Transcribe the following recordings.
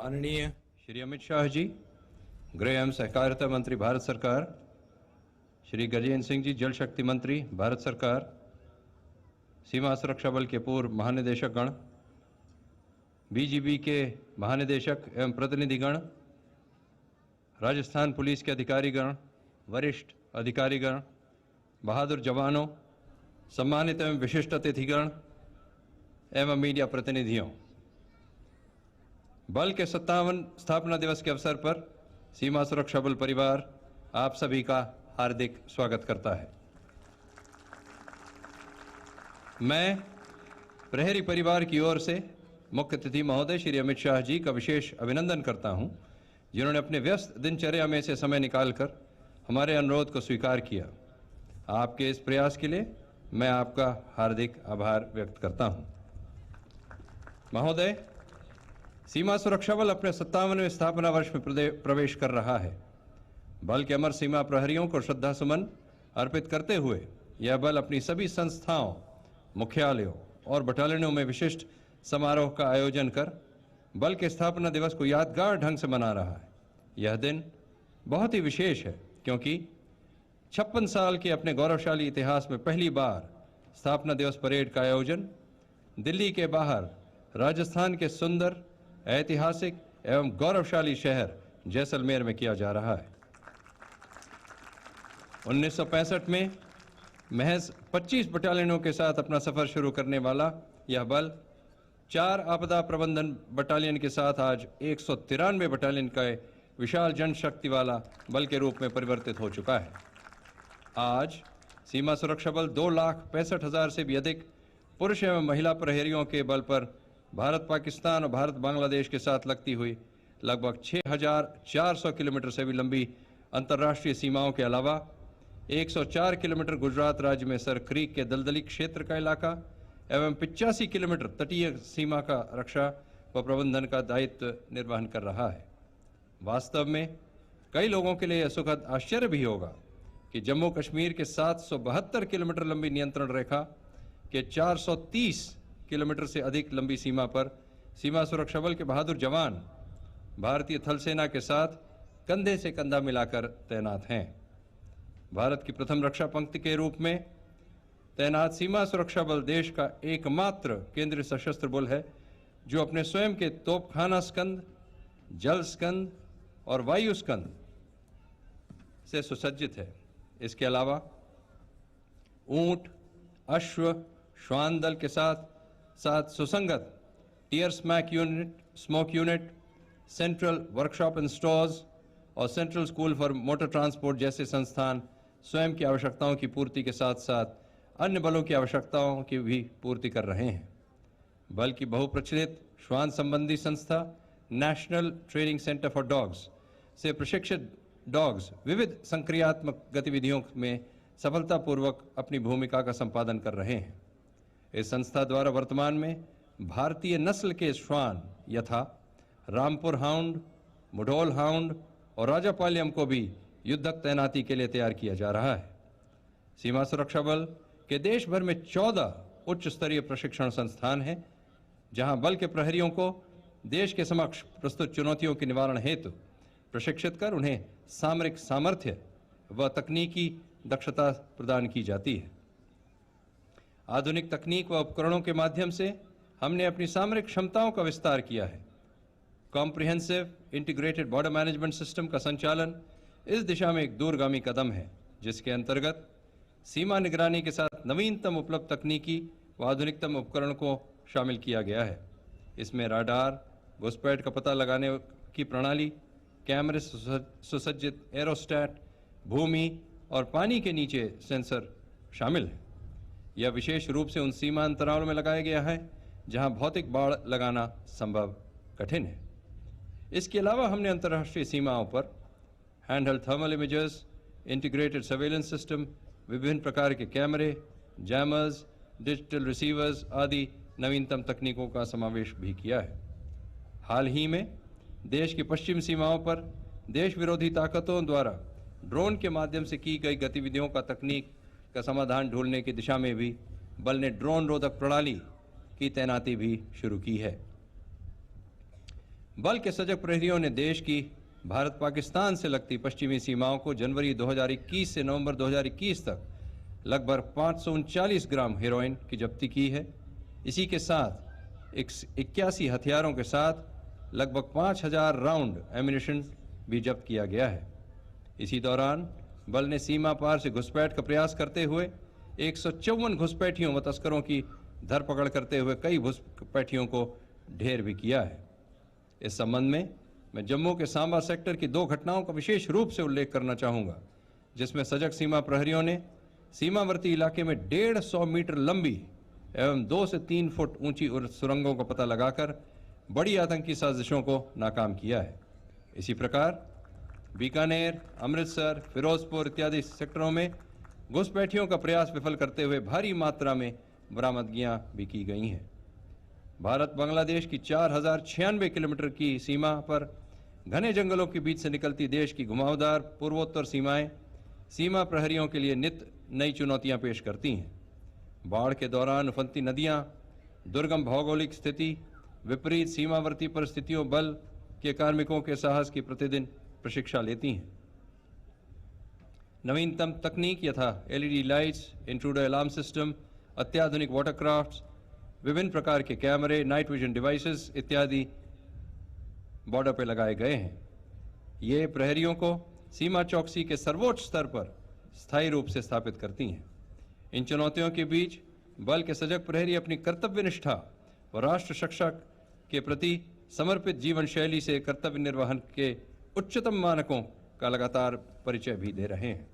माननीय श्री अमित शाह जी, गृह एवं सहकारिता मंत्री भारत सरकार, श्री गजेंद्र सिंह जी, जल शक्ति मंत्री भारत सरकार, सीमा सुरक्षा बल के पूर्व महानिदेशक गण, बीजीबी के महानिदेशक एवं प्रतिनिधिगण, राजस्थान पुलिस के अधिकारीगण, वरिष्ठ अधिकारीगण, बहादुर जवानों, सम्मानित एवं विशिष्ट अतिथिगण एवं मीडिया प्रतिनिधियों, बल के 57 स्थापना दिवस के अवसर पर सीमा सुरक्षा बल परिवार आप सभी का हार्दिक स्वागत करता है। मैं प्रहरी परिवार की ओर से मुख्य अतिथि महोदय श्री अमित शाह जी का विशेष अभिनंदन करता हूं, जिन्होंने अपने व्यस्त दिनचर्या में से समय निकालकर हमारे अनुरोध को स्वीकार किया। आपके इस प्रयास के लिए मैं आपका हार्दिक आभार व्यक्त करता हूं। महोदय, सीमा सुरक्षा बल अपने 57वें स्थापना वर्ष में प्रवेश कर रहा है। बल के अमर सीमा प्रहरियों को श्रद्धा सुमन अर्पित करते हुए यह बल अपनी सभी संस्थाओं, मुख्यालयों और बटालियनों में विशिष्ट समारोह का आयोजन कर बल के स्थापना दिवस को यादगार ढंग से मना रहा है। यह दिन बहुत ही विशेष है क्योंकि 56 साल के अपने गौरवशाली इतिहास में पहली बार स्थापना दिवस परेड का आयोजन दिल्ली के बाहर राजस्थान के सुंदर, ऐतिहासिक एवं गौरवशाली शहर जैसलमेर में किया जा रहा है। 1965 में महज 25 बटालियनों के साथ अपना सफर शुरू करने वाला यह बल 4 आपदा प्रबंधन बटालियन के साथ आज 193 बटालियन का विशाल जनशक्ति वाला बल के रूप में परिवर्तित हो चुका है। आज सीमा सुरक्षा बल 2,65,000 से भी अधिक पुरुष एवं महिला प्रहरियों के बल पर भारत पाकिस्तान और भारत बांग्लादेश के साथ लगती हुई लगभग 6,400 किलोमीटर से भी लंबी अंतर्राष्ट्रीय सीमाओं के अलावा 104 किलोमीटर गुजरात राज्य में सर क्रीक के दलदली क्षेत्र का इलाका एवं 85 किलोमीटर तटीय सीमा का रक्षा व प्रबंधन का दायित्व निर्वहन कर रहा है। वास्तव में कई लोगों के लिए यह सुखद आश्चर्य भी होगा कि जम्मू कश्मीर के 772 किलोमीटर लंबी नियंत्रण रेखा के 430 किलोमीटर से अधिक लंबी सीमा पर सीमा सुरक्षा बल के बहादुर जवान भारतीय थल सेना के साथ कंधे से कंधा मिलाकर तैनात हैं। भारत की प्रथम रक्षा पंक्ति के रूप में तैनात सीमा सुरक्षा बल देश का एकमात्र केंद्रीय सशस्त्र बल है जो अपने स्वयं के तोपखाना स्कंद, जल स्कंद और वायु स्कंद से सुसज्जित है। इसके अलावा ऊंट, अश्व, श्वान दल के साथ सुसंगत tear smoke unit, central workshop and stores और central school for motor transport जैसे संस्थान स्वयं की आवश्यकताओं की पूर्ति के साथ साथ अन्य बलों की आवश्यकताओं की भी पूर्ति कर रहे हैं। बल की बहुप्रचलित श्वान संबंधी संस्था national training centre for dogs से प्रशिक्षित डॉग्स विविध संक्रियात्मक गतिविधियों में सफलतापूर्वक अपनी भूमिका का संपादन कर रहे हैं। इस संस्था द्वारा वर्तमान में भारतीय नस्ल के श्वान यथा रामपुर हाउंड, मुढोल हाउंड और राजापाल्यम को भी युद्धक तैनाती के लिए तैयार किया जा रहा है। सीमा सुरक्षा बल के देश भर में 14 उच्च स्तरीय प्रशिक्षण संस्थान हैं, जहां बल के प्रहरियों को देश के समक्ष प्रस्तुत चुनौतियों के निवारण हेतु प्रशिक्षित कर उन्हें सामरिक सामर्थ्य व तकनीकी दक्षता प्रदान की जाती है। आधुनिक तकनीक व उपकरणों के माध्यम से हमने अपनी सामरिक क्षमताओं का विस्तार किया है। Comprehensive integrated border management system का संचालन इस दिशा में एक दूरगामी कदम है, जिसके अंतर्गत सीमा निगरानी के साथ नवीनतम उपलब्ध तकनीकी व आधुनिकतम उपकरण को शामिल किया गया है। इसमें राडार, घुसपैठ का पता लगाने की प्रणाली, कैमरे सुसज्जित एरोस्टैट, भूमि और पानी के नीचे सेंसर शामिल है। यह विशेष रूप से उन सीमा अंतरालों में लगाया गया है जहां भौतिक बाड़ लगाना संभव कठिन है। इसके अलावा हमने अंतर्राष्ट्रीय सीमाओं पर handheld thermal इमेजर्स, integrated surveillance system, विभिन्न प्रकार के कैमरे, जैमर्स, डिजिटल रिसीवर्स आदि नवीनतम तकनीकों का समावेश भी किया है। हाल ही में देश की पश्चिम सीमाओं पर देश विरोधी ताकतों द्वारा ड्रोन के माध्यम से की गई गतिविधियों का तकनीक का समाधान ढूंढने की दिशा में भी बल ने ड्रोन रोधक प्रणाली की तैनाती भी शुरू की है। बल के सजग प्रहरियों ने देश की भारत पाकिस्तान से लगती पश्चिमी सीमाओं को जनवरी 2021 से नवंबर 2021 तक लगभग 539 ग्राम हेरोइन की जब्ती की है। इसी के साथ 81 हथियारों के साथ लगभग 5000 राउंड एम्यूनिशन भी जब्त किया गया है। इसी दौरान बल ने सीमा पार से घुसपैठ का प्रयास करते हुए 154 घुसपैठियों व तस्करों की धरपकड़ करते हुए कई घुसपैठियों को ढेर भी किया है। इस संबंध में मैं जम्मू के सांबा सेक्टर की 2 घटनाओं का विशेष रूप से उल्लेख करना चाहूँगा, जिसमें सजग सीमा प्रहरियों ने सीमावर्ती इलाके में 150 मीटर लंबी एवं 2 से 3 फुट ऊंची सुरंगों का पता लगाकर बड़ी आतंकी साजिशों को नाकाम किया है। इसी प्रकार बीकानेर, अमृतसर, फिरोजपुर इत्यादि सेक्टरों में घुसपैठियों का प्रयास विफल करते हुए भारी मात्रा में बरामदगियां भी की गई हैं। भारत बांग्लादेश की 4096 किलोमीटर की सीमा पर घने जंगलों के बीच से निकलती देश की घुमावदार पूर्वोत्तर सीमाएं सीमा प्रहरियों के लिए नित्य नई चुनौतियां पेश करती हैं। बाढ़ के दौरान उफनती नदियां, दुर्गम भौगोलिक स्थिति, विपरीत सीमावर्ती परिस्थितियों बल के कार्मिकों के साहस की प्रतिदिन प्रशिक्षा लेती हैं। नवीनतम तकनीक यथा LED lights, intruder alarm system, अत्याधुनिक वाटरक्राफ्ट्स, विभिन्न प्रकार के कैमरे, नाइट विजन डिवाइसेस इत्यादि बॉर्डर पर लगाए गए हैं। ये प्रहरियों को सीमा चौकसी के सर्वोच्च स्तर पर स्थायी रूप से स्थापित करती हैं। इन चुनौतियों के बीच बल के सजग प्रहरी अपनी कर्तव्य निष्ठा व राष्ट्र रक्षा के प्रति समर्पित जीवन शैली से कर्तव्य निर्वहन के उच्चतम मानकों का लगातार परिचय भी दे रहे हैं।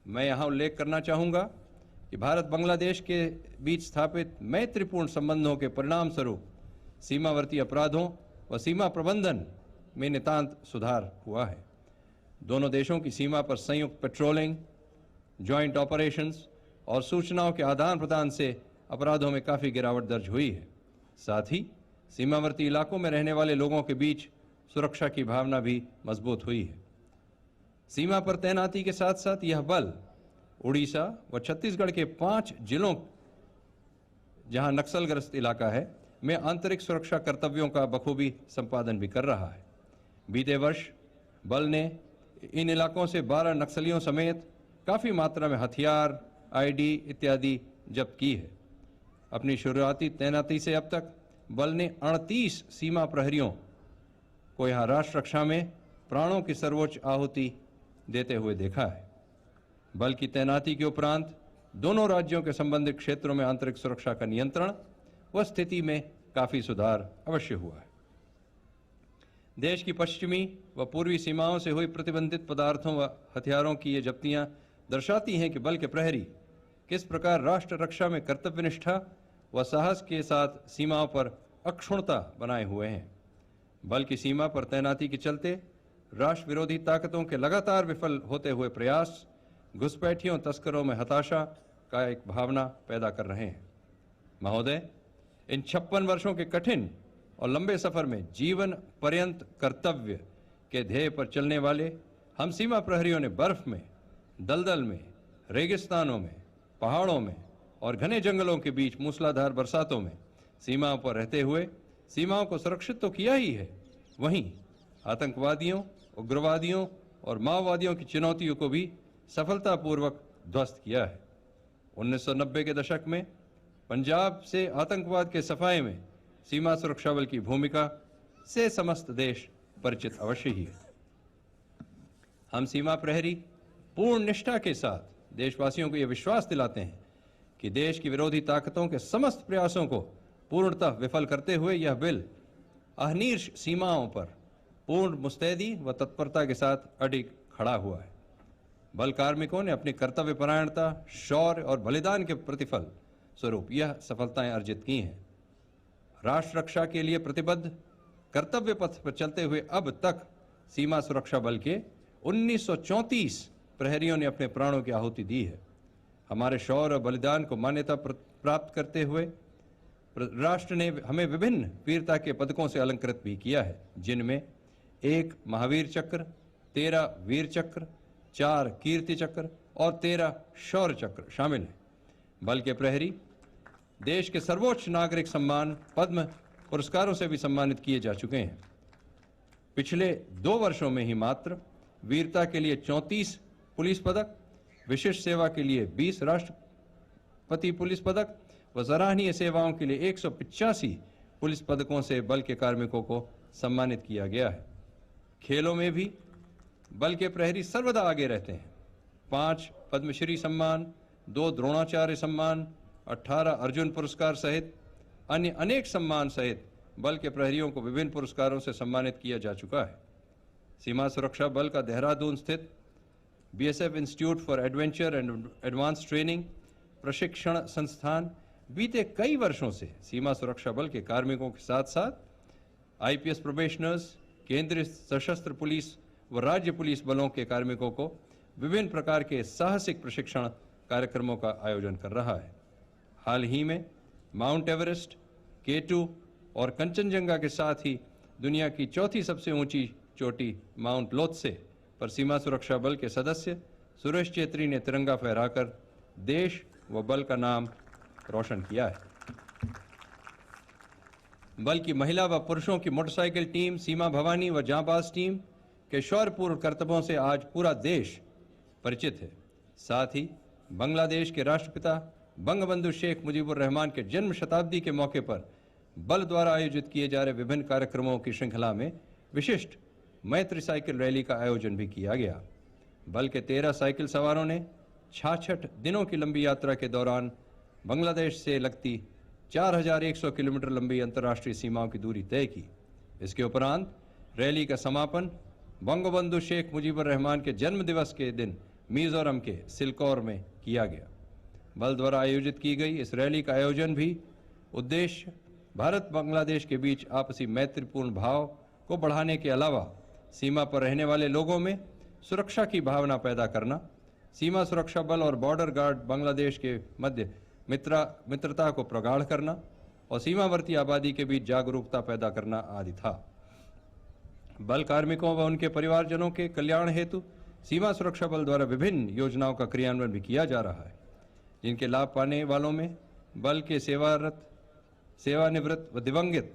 मैं यहाँ उल्लेख करना चाहूँगा कि भारत बांग्लादेश के बीच स्थापित मैत्रीपूर्ण संबंधों के परिणाम स्वरूप सीमावर्ती अपराधों व सीमा प्रबंधन में नितांत सुधार हुआ है। दोनों देशों की सीमा पर संयुक्त पेट्रोलिंग, जॉइंट ऑपरेशंस और सूचनाओं के आदान प्रदान से अपराधों में काफ़ी गिरावट दर्ज हुई है। साथ ही सीमावर्ती इलाकों में रहने वाले लोगों के बीच सुरक्षा की भावना भी मजबूत हुई है। सीमा पर तैनाती के साथ साथ यह बल उड़ीसा व छत्तीसगढ़ के 5 जिलों जहां नक्सलग्रस्त इलाका है में आंतरिक सुरक्षा कर्तव्यों का बखूबी संपादन भी कर रहा है। बीते वर्ष बल ने इन इलाकों से 12 नक्सलियों समेत काफ़ी मात्रा में हथियार, ID इत्यादि जब्त की है। अपनी शुरुआती तैनाती से अब तक बल ने 38 सीमा प्रहरियों को यहाँ राष्ट्र रक्षा में प्राणों की सर्वोच्च आहुति देते हुए देखा है। बल की तैनाती के उपरांत दोनों राज्यों के संबंधित क्षेत्रों में आंतरिक सुरक्षा का नियंत्रण व स्थिति में काफ़ी सुधार अवश्य हुआ है। देश की पश्चिमी व पूर्वी सीमाओं से हुई प्रतिबंधित पदार्थों व हथियारों की ये जब्तियां दर्शाती हैं कि बल के प्रहरी किस प्रकार राष्ट्र रक्षा में कर्तव्यनिष्ठा व साहस के साथ सीमाओं पर अक्षुण्णता बनाए हुए हैं। बल की सीमा पर तैनाती के चलते राष्ट्र विरोधी ताकतों के लगातार विफल होते हुए प्रयास घुसपैठियों तस्करों में हताशा का एक भावना पैदा कर रहे हैं। महोदय, इन 56 वर्षों के कठिन और लंबे सफर में जीवन पर्यंत कर्तव्य के ध्येय पर चलने वाले हम सीमा प्रहरियों ने बर्फ में, दलदल में, रेगिस्तानों में, पहाड़ों में और घने जंगलों के बीच मूसलाधार बरसातों में सीमाओं पर रहते हुए सीमाओं को सुरक्षित तो किया ही है, वहीं आतंकवादियों, उग्रवादियों और माओवादियों की चुनौतियों को भी सफलतापूर्वक ध्वस्त किया है। 1990 के दशक में पंजाब से आतंकवाद के सफाए में सीमा सुरक्षा बल की भूमिका से समस्त देश परिचित अवश्य ही है। हम सीमा प्रहरी पूर्ण निष्ठा के साथ देशवासियों को यह विश्वास दिलाते हैं कि देश की विरोधी ताकतों के समस्त प्रयासों को पूर्णतः विफल करते हुए यह बिल अहर्निश सीमाओं पर पूर्ण मुस्तैदी व तत्परता के साथ अडिग खड़ा हुआ है। बल कार्मिकों ने अपनी कर्तव्यपरायणता, शौर्य और बलिदान के प्रतिफल स्वरूप यह सफलताएं अर्जित की हैं। राष्ट्र रक्षा के लिए प्रतिबद्ध कर्तव्य पथ पर चलते हुए अब तक सीमा सुरक्षा बल के 1934 प्रहरियों ने अपने प्राणों की आहुति दी है। हमारे शौर्य और बलिदान को मान्यता प्राप्त करते हुए राष्ट्र ने हमें विभिन्न वीरता के पदकों से अलंकृत भी किया है, जिनमें 1 महावीर चक्र, 13 वीर चक्र, 4 कीर्ति चक्र और 13 शौर्य चक्र शामिल हैं। बल के प्रहरी देश के सर्वोच्च नागरिक सम्मान पद्म पुरस्कारों से भी सम्मानित किए जा चुके हैं। पिछले 2 वर्षों में ही मात्र वीरता के लिए 34 पुलिस पदक, विशिष्ट सेवा के लिए 20 राष्ट्रपति पुलिस पदक व सराहनीय सेवाओं के लिए 185 पुलिस पदकों से बल के कार्मिकों को सम्मानित किया गया है। खेलों में भी बल के प्रहरी सर्वदा आगे रहते हैं। 5 पद्मश्री सम्मान, 2 द्रोणाचार्य सम्मान, 18 अर्जुन पुरस्कार सहित अन्य अनेक सम्मान सहित बल के प्रहरियों को विभिन्न पुरस्कारों से सम्मानित किया जा चुका है। सीमा सुरक्षा बल का देहरादून स्थित BSF institute for adventure and advance training प्रशिक्षण संस्थान बीते कई वर्षों से सीमा सुरक्षा बल के कार्मिकों के साथ साथ आईपीएस प्रोबेशनर्स, केंद्रीय सशस्त्र पुलिस व राज्य पुलिस बलों के कार्मिकों को विभिन्न प्रकार के साहसिक प्रशिक्षण कार्यक्रमों का आयोजन कर रहा है। हाल ही में माउंट एवरेस्ट, K2 और कंचनजंगा के साथ ही दुनिया की चौथी सबसे ऊंची चोटी माउंट लोत्से पर सीमा सुरक्षा बल के सदस्य सुरेश चेत्री ने तिरंगा फहराकर देश व बल का नाम रोशन किया है। बल की महिला व पुरुषों की मोटरसाइकिल टीम सीमा भवानी व जांबाज टीम के शौर्यपूर्ण कर्तव्यों से आज पूरा देश परिचित है। साथ ही बांग्लादेश के राष्ट्रपिता बंगबंधु शेख मुजीबुर रहमान के जन्म शताब्दी के मौके पर बल द्वारा आयोजित किए जा रहे विभिन्न कार्यक्रमों की श्रृंखला में विशिष्ट मैत्री साइकिल रैली का आयोजन भी किया गया। बल के 13 साइकिल सवारों ने 66 दिनों की लंबी यात्रा के दौरान बांग्लादेश से लगती 4100 किलोमीटर लंबी अंतर्राष्ट्रीय सीमाओं की दूरी तय की। इसके उपरांत रैली का समापन बंगबंधु शेख मुजीबुर रहमान के जन्म दिवस के दिन मिजोरम के सिलचर में किया गया। बल द्वारा आयोजित की गई इस रैली का आयोजन भी उद्देश्य भारत बांग्लादेश के बीच आपसी मैत्रीपूर्ण भाव को बढ़ाने के अलावा सीमा पर रहने वाले लोगों में सुरक्षा की भावना पैदा करना, सीमा सुरक्षा बल और बॉर्डर गार्ड बांग्लादेश के मध्य मित्रता को प्रगाढ़ करना और सीमावर्ती आबादी के बीच जागरूकता पैदा करना आदि था। बल कार्मिकों व उनके परिवारजनों के कल्याण हेतु सीमा सुरक्षा बल द्वारा विभिन्न योजनाओं का क्रियान्वयन भी किया जा रहा है, जिनके लाभ पाने वालों में बल के सेवारत, सेवानिवृत्त व दिवंगत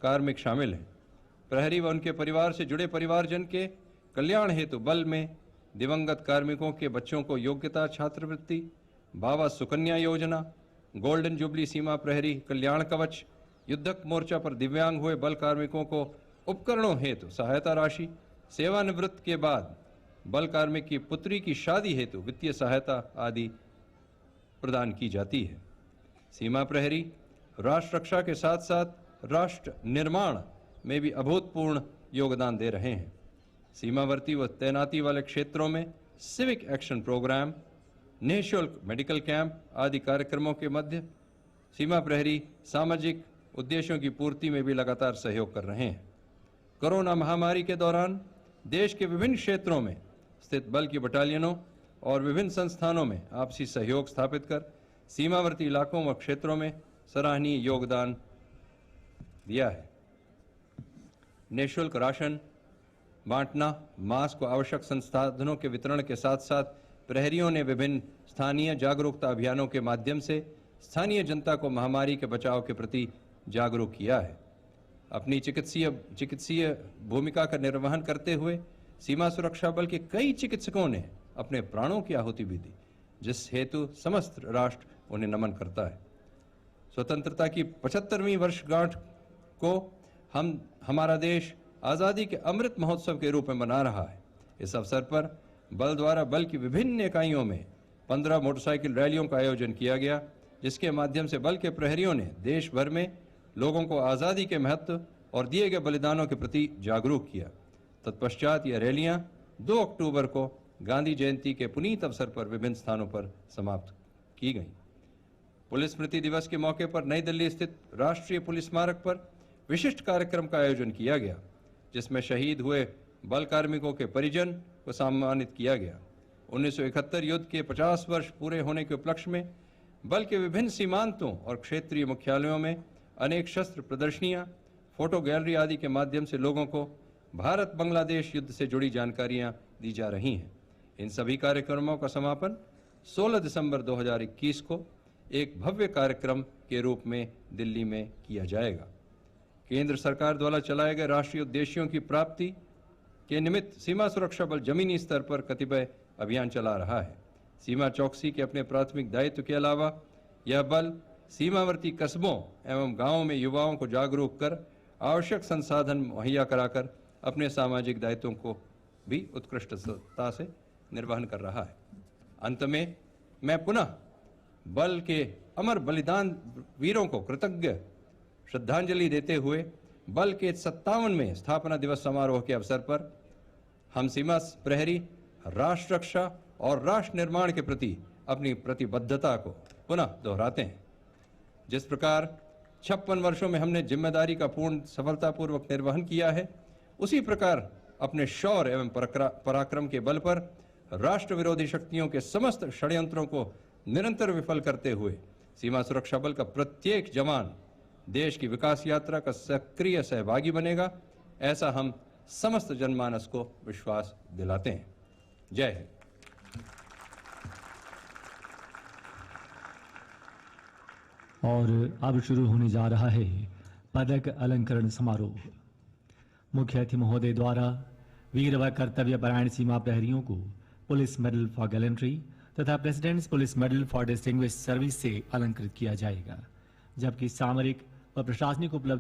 कार्मिक शामिल हैं। प्रहरी व उनके परिवार से जुड़े परिवारजन के कल्याण हेतु बल में दिवंगत कार्मिकों के बच्चों को योग्यता छात्रवृत्ति, बाबा सुकन्या योजना, गोल्डन जुबली सीमा प्रहरी कल्याण कवच, युद्धक मोर्चा पर दिव्यांग हुए बल कार्मिकों को उपकरणों हेतु सहायता राशि, सेवानिवृत्त के बाद बल कार्मिक की पुत्री की शादी हेतु वित्तीय सहायता आदि प्रदान की जाती है। सीमा प्रहरी राष्ट्र रक्षा के साथ साथ राष्ट्र निर्माण में भी अभूतपूर्व योगदान दे रहे हैं। सीमावर्ती व तैनाती वाले क्षेत्रों में सिविक एक्शन प्रोग्राम, निःशुल्क मेडिकल कैंप आदि कार्यक्रमों के मध्य सीमा प्रहरी सामाजिक उद्देश्यों की पूर्ति में भी लगातार सहयोग कर रहे हैं। कोरोना महामारी के दौरान देश के विभिन्न क्षेत्रों में स्थित बल की बटालियनों और विभिन्न संस्थानों में आपसी सहयोग स्थापित कर सीमावर्ती इलाकों व क्षेत्रों में सराहनीय योगदान दिया है। निःशुल्क राशन बांटना, मास्क व आवश्यक संसाधनों के वितरण के साथ साथ प्रहरियों ने विभिन्न स्थानीय जागरूकता अभियानों के माध्यम से स्थानीय जनता को महामारी के बचाव के प्रति जागरूक किया है। अपनी चिकित्सीय भूमिका का निर्वहन करते हुए सीमा सुरक्षा बल के कई चिकित्सकों ने अपने प्राणों की आहुति भी दी, जिस हेतु समस्त राष्ट्र उन्हें नमन करता है। स्वतंत्रता की 75वीं वर्षगांठ को हमारा देश आज़ादी के अमृत महोत्सव के रूप में मना रहा है। इस अवसर पर बल द्वारा बल की विभिन्न इकाइयों में 15 मोटरसाइकिल रैलियों का आयोजन किया गया, जिसके माध्यम से बल के प्रहरियों ने देश भर में लोगों को आज़ादी के महत्व और दिए गए बलिदानों के प्रति जागरूक किया। तत्पश्चात यह रैलियां 2 अक्टूबर को गांधी जयंती के पुनीत अवसर पर विभिन्न स्थानों पर समाप्त की गई। पुलिस स्मृति दिवस के मौके पर नई दिल्ली स्थित राष्ट्रीय पुलिस स्मारक पर विशिष्ट कार्यक्रम का आयोजन किया गया, जिसमें शहीद हुए बल कार्मिकों के परिजन को सम्मानित किया गया। 1971 युद्ध के 50 वर्ष पूरे होने के उपलक्ष्य में बल के विभिन्न सीमांतों और क्षेत्रीय मुख्यालयों में अनेक शस्त्र प्रदर्शनियां, फोटो गैलरी आदि के माध्यम से लोगों को भारत बांग्लादेश युद्ध से जुड़ी जानकारियां दी जा रही हैं। इन सभी कार्यक्रमों का समापन 16 दिसंबर 2021 को एक भव्य कार्यक्रम के रूप में दिल्ली में किया जाएगा। केंद्र सरकार द्वारा चलाए गए राष्ट्रीय उद्देश्यों की प्राप्ति के निमित्त सीमा सुरक्षा बल जमीनी स्तर पर कतिपय अभियान चला रहा है। सीमा चौकसी के अपने प्राथमिक दायित्व के अलावा यह बल सीमावर्ती कस्बों एवं गांवों में युवाओं को जागरूक कर आवश्यक संसाधन मुहैया कराकर अपने सामाजिक दायित्वों को भी उत्कृष्टता से निर्वहन कर रहा है। अंत में मैं पुनः बल के अमर बलिदान वीरों को कृतज्ञ श्रद्धांजलि देते हुए बल के 57वें स्थापना दिवस समारोह के अवसर पर हम सीमा प्रहरी राष्ट्र रक्षा और राष्ट्र निर्माण के प्रति अपनी प्रतिबद्धता को पुनः दोहराते हैं। जिस प्रकार 56 वर्षों में हमने जिम्मेदारी का पूर्ण सफलतापूर्वक निर्वहन किया है, उसी प्रकार अपने शौर्य एवं पराक्रम के बल पर राष्ट्र विरोधी शक्तियों के समस्त षड्यंत्रों को निरंतर विफल करते हुए सीमा सुरक्षा बल का प्रत्येक जवान देश की विकास यात्रा का सक्रिय सहभागी बनेगा, ऐसा हम समस्त जनमानस को विश्वास दिलाते हैं। जय हिंद। और अब शुरू होने जा रहा है पदक अलंकरण समारोह। मुख्य अतिथि महोदय द्वारा वीर व कर्तव्य परायण सीमा प्रहरियों को पुलिस मेडल फॉर गैलेंट्री तथा presidents police medal for distinguished service से अलंकृत किया जाएगा, जबकि सामरिक व प्रशासनिक उपलब्धि